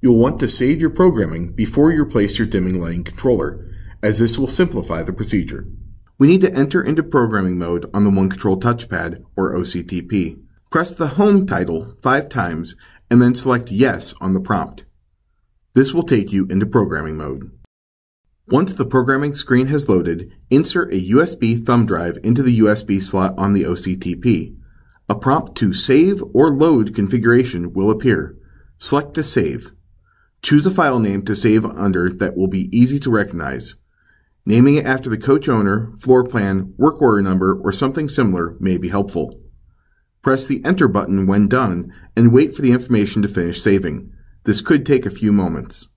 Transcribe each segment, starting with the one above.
You'll want to save your programming before you replace your dimming lighting controller, as this will simplify the procedure. We need to enter into programming mode on the OneControl touchpad, or OCTP. Press the Home title 5 times and then select Yes on the prompt. This will take you into programming mode. Once the programming screen has loaded, insert a USB thumb drive into the USB slot on the OCTP. A prompt to save or load configuration will appear. Select to save. Choose a file name to save under that will be easy to recognize. Naming it after the coach owner, floor plan, work order number, or something similar may be helpful. Press the Enter button when done and wait for the information to finish saving. This could take a few moments.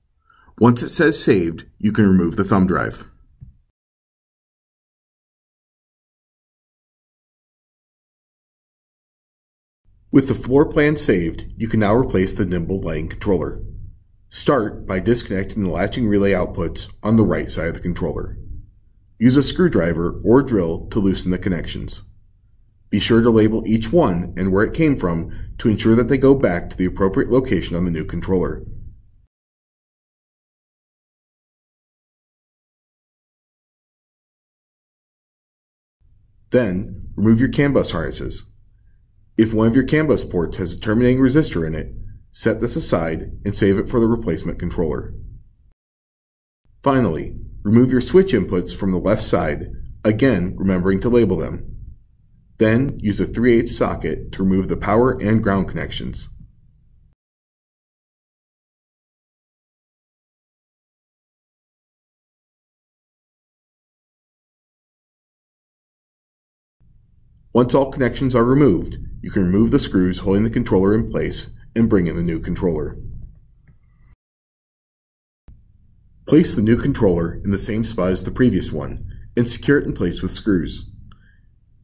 Once it says saved, you can remove the thumb drive. With the floor plan saved, you can now replace the nimble lighting controller. Start by disconnecting the latching relay outputs on the right side of the controller. Use a screwdriver or drill to loosen the connections. Be sure to label each one and where it came from to ensure that they go back to the appropriate location on the new controller. Then, remove your CAN bus harnesses. If one of your CAN bus ports has a terminating resistor in it, set this aside and save it for the replacement controller. Finally, remove your switch inputs from the left side, again remembering to label them. Then use a 3/8 socket to remove the power and ground connections. Once all connections are removed, you can remove the screws holding the controller in place and bring in the new controller. Place the new controller in the same spot as the previous one and secure it in place with screws.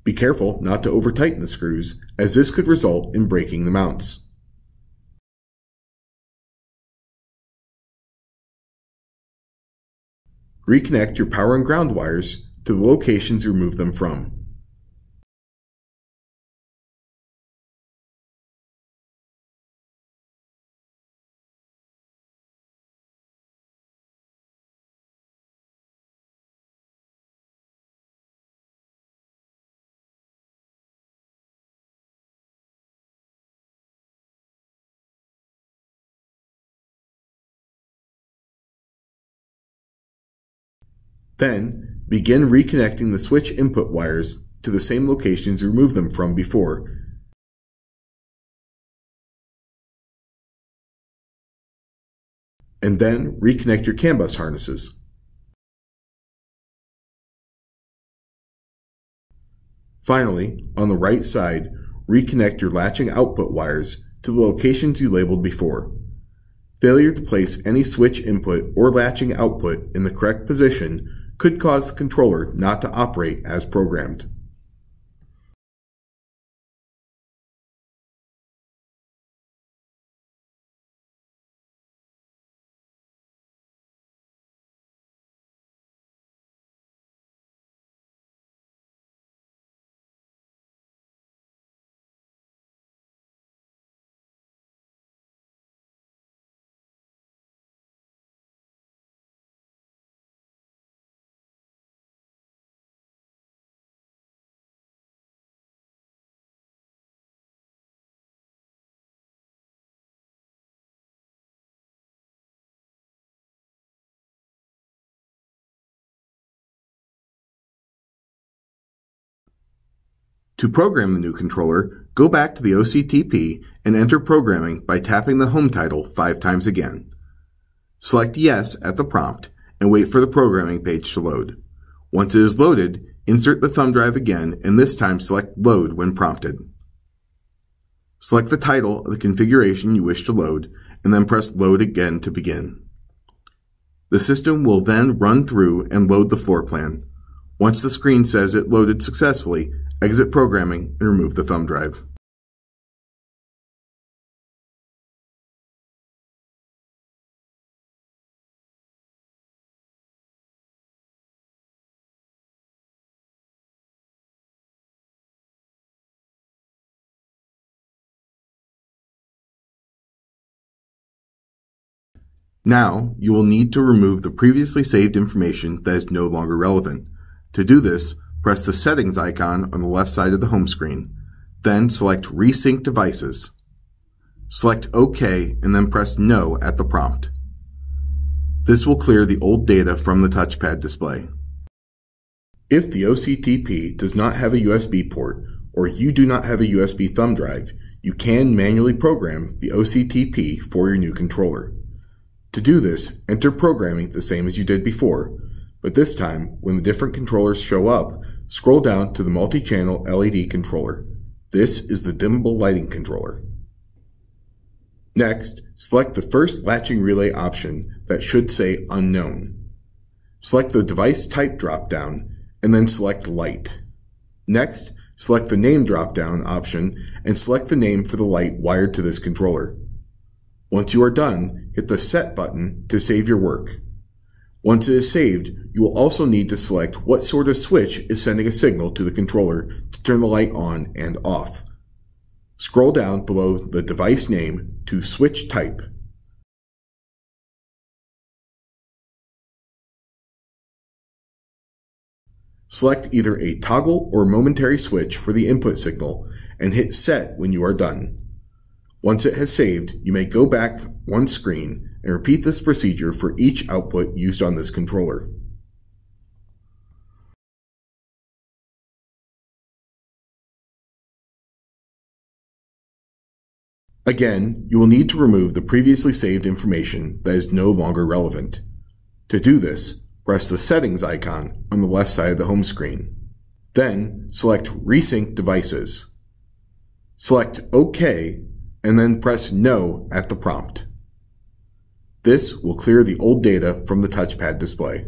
Be careful not to over-tighten the screws, as this could result in breaking the mounts. Reconnect your power and ground wires to the locations you removed them from. Then, begin reconnecting the switch input wires to the same locations you removed them from before. And then reconnect your CAN bus harnesses. Finally, on the right side, reconnect your latching output wires to the locations you labeled before. Failure to place any switch input or latching output in the correct position could cause the controller not to operate as programmed. To program the new controller, go back to the OCTP and enter programming by tapping the Home title 5 times again. Select Yes at the prompt and wait for the programming page to load. Once it is loaded, insert the thumb drive again and this time select Load when prompted. Select the title of the configuration you wish to load and then press Load again to begin. The system will then run through and load the floor plan. Once the screen says it loaded successfully, exit programming and remove the thumb drive. Now, you will need to remove the previously saved information that is no longer relevant. To do this, press the Settings icon on the left side of the home screen. Then select Resync Devices. Select OK and then press No at the prompt. This will clear the old data from the touchpad display. If the OCTP does not have a USB port or you do not have a USB thumb drive, you can manually program the OCTP for your new controller. To do this, enter programming the same as you did before, but this time, when the different controllers show up, scroll down to the multi-channel LED controller. This is the dimmable lighting controller. Next, select the first latching relay option that should say Unknown. Select the device type drop-down and then select Light. Next, select the name drop-down option and select the name for the light wired to this controller. Once you are done, hit the Set button to save your work. Once it is saved, you will also need to select what sort of switch is sending a signal to the controller to turn the light on and off. Scroll down below the device name to Switch Type. Select either a toggle or momentary switch for the input signal and hit Set when you are done. Once it has saved, you may go back one screen and repeat this procedure for each output used on this controller. Again, you will need to remove the previously saved information that is no longer relevant. To do this, press the Settings icon on the left side of the home screen. Then, select Resync Devices. Select OK and then press No at the prompt. This will clear the old data from the touchpad display.